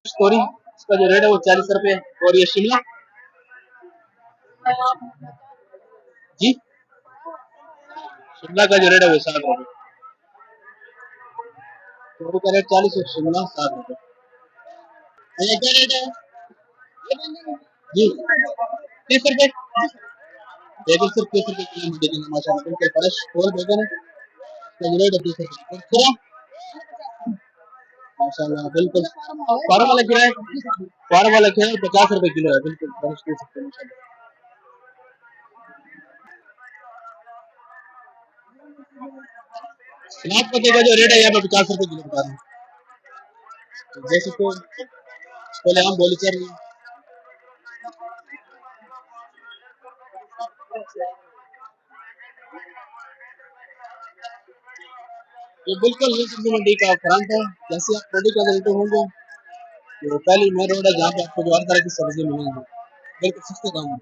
Story इसका जो rate है वो 40 रुपए। और ये शिमला जी, शिमला का जो रेट है वो 60 रुपए। तो का रेट 40 और शिमला 60 रुपए। ये क्या रेट है जी? 30 रुपए। बैगन सिर्फ 30 रुपए किलो में देंगे माशाल्लाह, बिल्कुल फ्रेश होल बैगन है। इसका जो रेट है 30 रुपए। और खीरा माशाल्लाह बिल्कुल फार्म वाला खीरा है, फार्म वाला खीरा 50 रुपए किलो है, बिल्कुल फ्रेश दे सकते हैं माशाल्लाह। सलाद पत्ते का जो रेट है यहाँ पे 50 रुपए किलो बता रहे हैं। जैसे तो पहले हम बोली चल रही है। ये बिल्कुल ये सब्जी मंडी का फ्रंट है। जैसे आप मंडी के अंदर एंटर होंगे तो पहली मेन रोड है जहाँ पे आपको जो हर तरह की सब्जी मिलेंगी बिल्कुल सस्ते दाम में।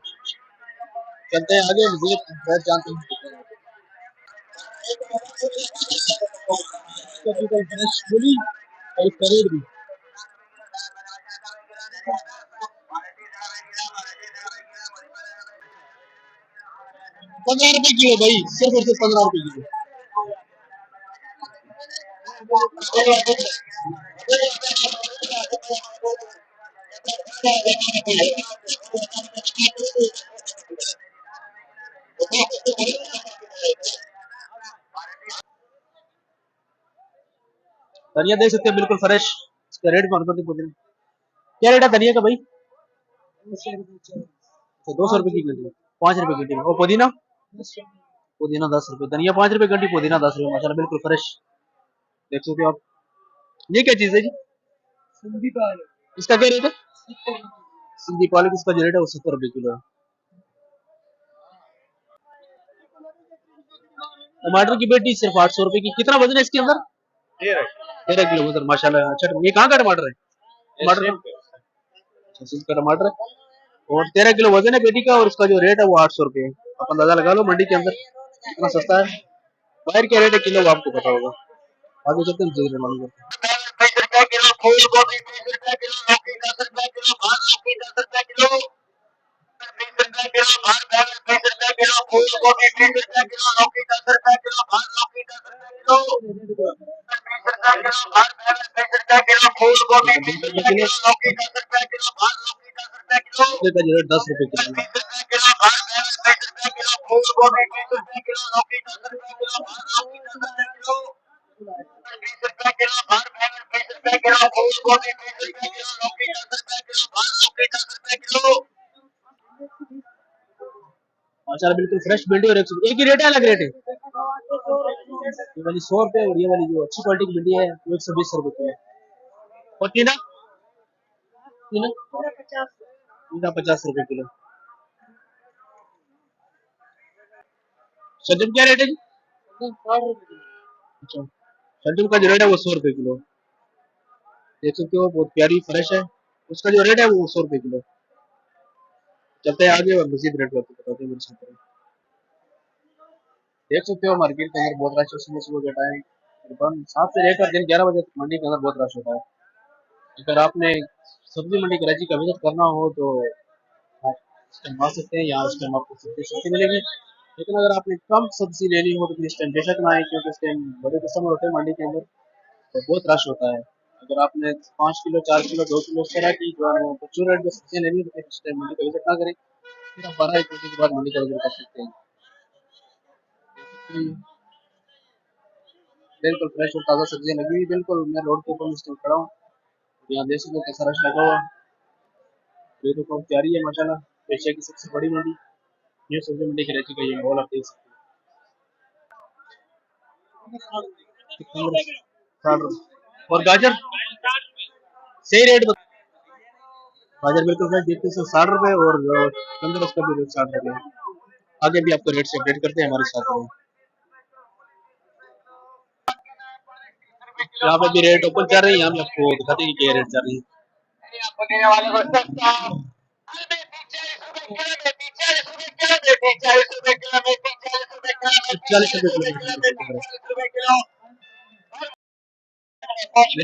चलते हैं आगे मजीद रेट जानते हैं। फ्रेश मूली और करेट भी 15 रुपए किलो भाई, सिर्फ और सिर्फ 15 रुपए किलो। धनिया देख सकते हैं बिल्कुल फ्रेश। इसका रेट कौन सा पुदीना क्या रेट है धनिया का भाई? 200 रुपए की गड्डी, 5 रुपए गड्डी। और पुदीना? पुदीना 10 रुपए, धनिया 5 रुपए गड्डी, पुदीना 10 रुपए माशाल्लाह बिल्कुल फ्रेश। देख सकते हो आप। ये क्या चीज है जी? सिंधी पालक। इसका क्या रेट है? सिंधी पालक इसका जो रेट है वो 70 रुपए किलो है। टमाटर की पेटी सिर्फ 800 रुपए की। कितना वजन है इसके अंदर? 13 किलो वजन माशाल्लाह। अच्छा ये कहाँ का टमाटर है? टमाटर का टमाटर है और 13 किलो वजन है पेटी का। और उसका जो रेट है वो 800 रुपए है। आप अंदाजा लगा लो मंडी के अंदर कितना सस्ता है। बाहर क्या रेट है किलो आपको पता होगा। आगे चलते हैं जरूर मालूम करते हैं। 20 रुपए किलो फूल गोभी, 20 रुपए किलो लौकी, 10 रुपए किलो भार लौकी, 10 रुपए किलो 20 रुपए किलो भार बैगन, 20 रुपए किलो फूल गोभी, 20 रुपए किलो लौकी, 10 रुपए किलो भार लौकी, 10 रुपए किलो 20 रुपए किलो भार बैगन, 20 रुपए किलो फूल गोभी, 20 रुपए किलो लौकी, 10 रुपए किलो भार लौकी, 10 रुपए किलो का जो रेट 10 रुपए किलो 20 रुपए किलो भार बैगन, 20 रुपए किलो फूल गोभी, 20 रुपए किलो लौकी, 10 रुपए किलो भार लौकी, 10 रुपए किलो 20 रुपए किलो भार बैगन, 20 रुपए किलो फूल गोभी, 20 रुपए किलो लौकी, 10 रुपए किलो भार लौकी, 10 रुपए किलो माशाल्लाह बिल्कुल फ्रेश भिंडी। और एक ही रेट है, अलग रेट है। ये वाली 100 रुपए और ये वाली जो अच्छी क्वालिटी की भिंडी है वो 120 रुपए की है। और टीना टीना टीना 50 रुपए किलो। सज्जन क्या रेट है जी? अच्छा सज्जन का जो रेट है वो 100 रुपए किलो। देख सकते हो बहुत प्यारी फ्रेश है। उसका जो रेट है वो 100 रुपए किलो। चलते हैं आगे और मजीद रेट आपको बताते हैं मेरे साथ। देख सकते हो मार्केट के अंदर बहुत रश है सुबह सुबह के टाइम। तकरीबन 7 से लेकर दिन 11 बजे तक मंडी के अंदर बहुत रश होता है। अगर आपने सब्जी मंडी कराची का विजिट करना हो तो आप इस टाइम आ सकते हैं। यहाँ इस टाइम आपको सब्जी सस्ती मिलेगी। लेकिन अगर आपने कम सब्जी लेनी हो तो फिर इस टाइम बेशक ना आए, क्योंकि इस टाइम बड़े कस्टमर होते हैं मंडी के अंदर तो बहुत रश होता है। अगर आपने 5 किलो 4 किलो 2 किलो इस तरह की जो है वो प्रचुर रेट में सब्जियाँ लेनी है तो फिर इस टाइम मंडी का विजिट ना करें। फिर आप 12-1 बजे के बाद मंडी का विजिट कर सकते हैं। बिल्कुल फ्रेश और ताज़ा सब्जियाँ लगी हुई। बिल्कुल मैं रोड के ऊपर इस टाइम खड़ा हूँ। यहाँ देख सकते हो कैसा रश लगा हुआ। ये तो बहुत प्यारी है माशाल्लाह। एशिया की सबसे बड़ी मंडी ये सब्जी मंडी कराची का ये मॉल आप देख सकते हैं। 60 और गाजर सही रेट बता। गाजर बिल्कुल फ्रेश देखते हैं 60 रुपए और चंद्र उसका भी रेट 60 रुपए। आगे भी आपको रेट से अपडेट करते हैं हमारे साथ में। यहाँ पे भी रेट ओपन चल रही है। यहाँ पे आपको दिखाते हैं कि क्या रेट चल रही है। ₹40 मिर्ची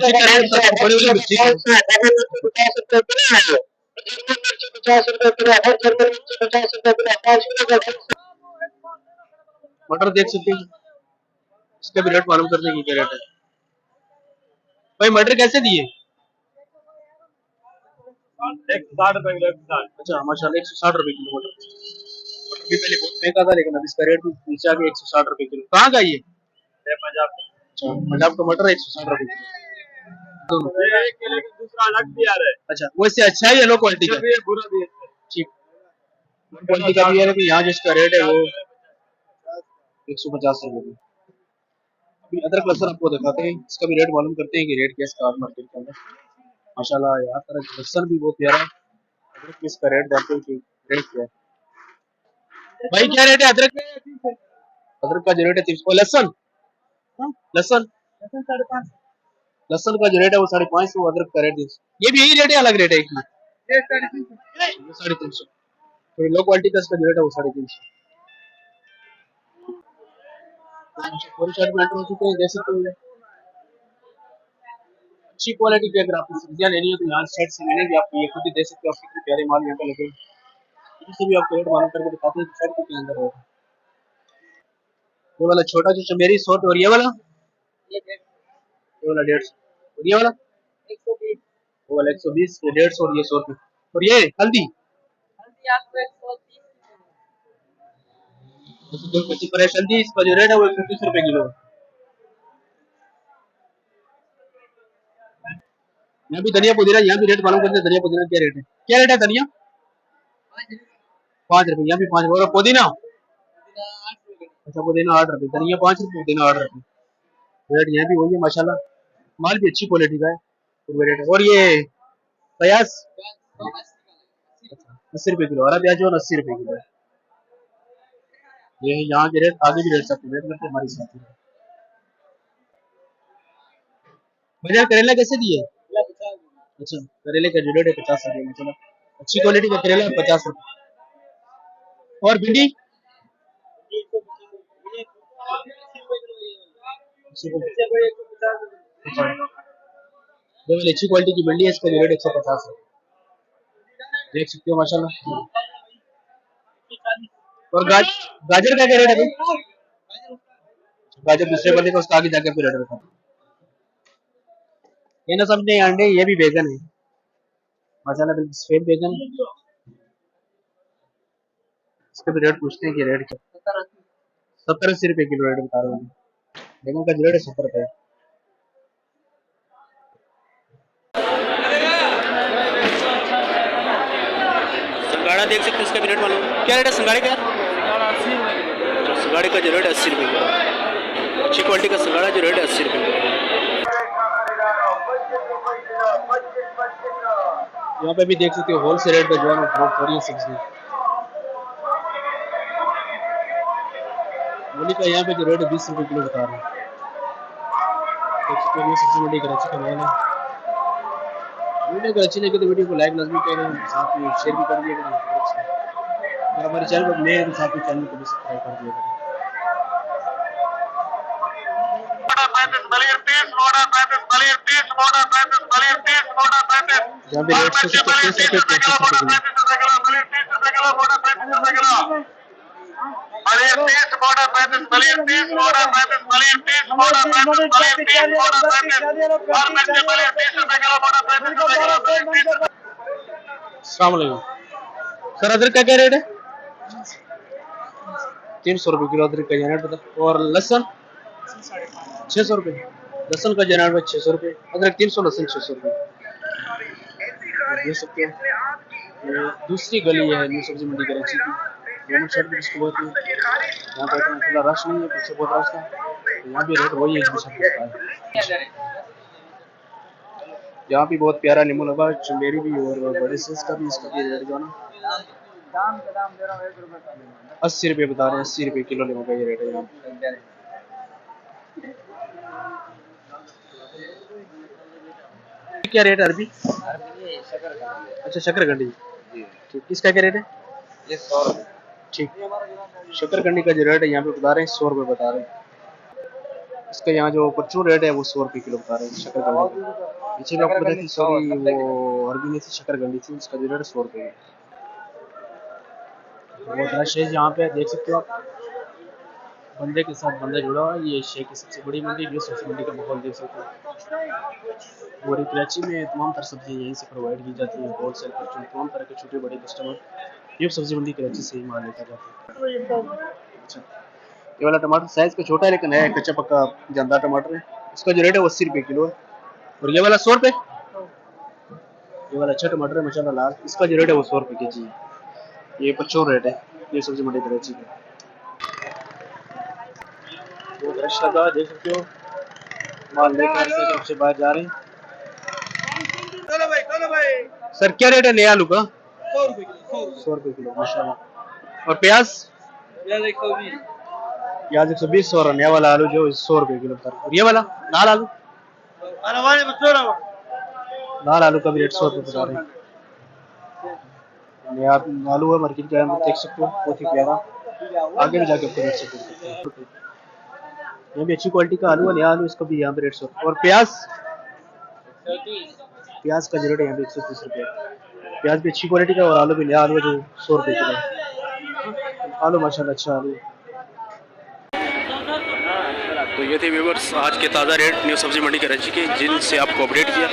का रेट सर बड़ी वाली मिर्ची का मटर देख सकते हैं, इसका भी रेट मालूम करने की क्या रेट है भाई। मटर कैसे दिए? ₹160 किलो। अच्छा माशाल्लाह, ₹160 किलो मटर। मटर भी पहले बहुत महंगा था, लेकिन अब इसका रेट भी नीचे आ गया, ₹160 किलो। कहाँ का ये? पंजाब। अच्छा, पंजाब का मटर ₹160 किलो दोनों। दूसरा अलग भी आ रहा है। अच्छा, वो इससे अच्छा है या लो क्वालिटी का? ठीक, क्वालिटी का भी है, लेकिन यहाँ जिसका रेट है वो ₹150। अभी अदरक लहसुन आपको दिखाते हैं, इसका भी रेट मालूम करते हैं कि रेट क्या है इसका मार्केट के अंदर। माशाल्लाह यहाँ पर लहसुन भी बहुत प्यारा है। अदरक में इसका रेट जानते हैं कि रेट क्या है भाई? क्या रेट है अदरक? अदरक का जो रेट है 300। लहसुन लहसुन लहसुन का जो रेट है वो 550। अदरक का रेट 300। ये भी यही रेट है, अलग रेट है एक में? 350। थोड़ी लो क्वालिटी का इसका जो रेट है वो 350। पूरी शर्ट में एंटर हो चुके हैं, देख सकते हो। अच्छी क्वालिटी की अगर आपको सब्जियां लेनी है तो यहाँ शर्ट से मिलेगी आपको, ये खुद ही देख सकते हो आप कितने प्यारे माल यहाँ पे लगे। इसे भी आपको रेट मालूम करके दिखाते हैं कि शर्ट के अंदर होगा। ये वाला छोटा जो चमेरी 100 और ये वाला 150 और ये वाला 120। वो वाला 120, ये 150 और ये 100 और ये हल्दी आपको 130 फ्रेश हल्दी, इसका जो रेट है वो 130 किलो है। यहाँ भी धनिया पुदीना, यहाँ भी रेट मालूम करते हैं धनिया पुदीना क्या रेट है? क्या रेट है धनिया? ₹5। यहाँ भी ₹5 और पुदीना? अच्छा, पुदीना ₹8, धनिया ₹5, पुदीना ₹8। रेट यहाँ भी वही है माशाल्लाह, माल भी अच्छी क्वालिटी का है। रेट और ये प्याज ₹80 किलो, हरा प्याज और ₹80 किलो। ये यहाँ के रेट, आगे भी रेट सकते रेट करते हमारे साथ। भैया करेला कैसे दिए? अच्छा, करेले का जो रेट है ₹50। मतलब अच्छी क्वालिटी का करेला ₹50। और भिंडी? अच्छा, ये वाली अच्छी क्वालिटी की भिंडी है, इसका जो रेट 150 है। देख सकते हो माशाल्लाह। और गाजर का क्या रेट है भाई? गाजर दूसरे बंदे का, उसका आगे जाकर फिर रेट बता। ये ना समझे अंडे, ये भी बैगन है माशाल्लाह, बिल्कुल सफेद बैगन। इसके भी रेट पूछते हैं कि रेट क्या? ₹70-80 किलो रेट बता रहे हैं। बैगन का जो रेट है ₹70। संगाड़ा देख सकते हैं, इसका भी रेट मालूम क्या रेट है संगाड़े का? संगाड़े का जो रेट है ₹80। अच्छी क्वालिटी का संगाड़ा जो रेट है ₹80। यहाँ पे भी देख सकते हो होल से रेट पे जो है ना ड्रॉप हो रही है सब्जी। मूली का यहाँ पे जो रेट है ₹20 किलो बता रहे हैं। देख सकते हो, ये सब्जी मंडी कराची का मेन है। वीडियो अगर अच्छी लगी तो वीडियो को लाइक लाजमी करें, साथ में शेयर भी कर दिया करें। अगर हमारे चैनल पर नए हैं तो साथ में चैनल को भी सब्सक्राइब कर दिया करें। यहाँ पे रेट सर अदरक का क्या रेट है? ₹300 अदरक का रेट बता। और लहसुन ₹600। लहसुन का रेट है ₹600, अदरक 300, लहसुन ₹600। देख सकते हैं ये दूसरी गली है न्यू सब्जी मंडी कराची की। पेमेंट शर्ट भी इसको बहुत है, यहाँ पे इतना खुला रश नहीं है, पीछे बहुत रश था। यहाँ भी रेट वही है। यहाँ भी बहुत प्यारा नींबू लगा, चुंबेरी भी और बड़े साइज का भी, इसका भी रेट जो है ना ₹80 बता रहे हैं। ₹80 किलो होगा ये रेट है यहाँ। क्या रेट है अरबी? अच्छा शकरकंडी, ठीक, किसका क्या रेट है? ये 100 रुपये। ठीक, शकरकंडी का जो रेट है यहाँ पे बता रहे हैं 100 रुपये बता रहे हैं। इसका यहाँ जो परचून रेट है वो 100 रुपये किलो बता रहे हैं शकरकंडी का। पीछे भी आपको बताई थी सॉरी वो अरबी में थी शकरकंडी थी, उसका जो रेट है 100 रुपये है। बहुत रश है यहाँ पे, देख सकते हो आप, बंदे के साथ बंदा जुड़ा हुआ है। ये एशिया की सबसे बड़ी मंडी, ये सब्जी मंडी का माहौल देख सकते हो। और कराची में तमाम तरह सब्जी यहीं से प्रोवाइड की जाती है, होलसेल पर तमाम तरह के छोटे बड़े कस्टमर ये सब्जी मंडी कराची से ही माल लेकर जाते हैं। अच्छा, ये वाला टमाटर साइज का छोटा है लेकिन है कच्चा पक्का जानदार टमाटर है। इसका जो रेट है वो 80 रुपये किलो है। और ये वाला 100 रुपये, ये वाला अच्छा टमाटर है माशाल्लाह लाल, इसका जो रेट है वो 100 रुपये के जी है। ये परचून रेट है ये सब्जी मंडी कराची का। वो रश लगा देख सकते हो, माल लेकर से बाहर जा रहे हैं। सर क्या रेट है नया आलू का? 100 रुपये किलो माशाल्लाह। और प्याज? प्याज 120 और नया वाला आलू जो 100 रुपये किलो बता रहे। और ये वाला लाल आलू? लाल आलू का भी रेट 100 रुपये बता रहे हैं। नया आलू है मार्केट का, देख सकते हो बहुत ही प्यारा, आगे भी जाके आपको रेट से ये भी अच्छी क्वालिटी का आलू है, नया आलू, इसका भी यहाँ पे रेट 100। और प्याज? प्याज का जो रेट है यहाँ पे 130 रुपये। प्याज भी अच्छी क्वालिटी का और आलू भी नया आलू है जो 100 रुपये किलो। आलू माशाल्लाह अच्छा आलू। तो ये थे व्यूअर्स आज के ताज़ा रेट न्यू सब्जी मंडी कराची के, जिनसे आपको अपडेट किया।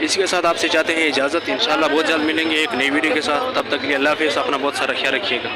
इसी के साथ आपसे चाहते हैं इजाज़त, इंशाल्लाह बहुत जल्द मिलेंगे एक नई वीडियो के साथ। तब तक के लिए अल्लाह हाफ़िज़, अपना बहुत सारा ख्याल रखिएगा।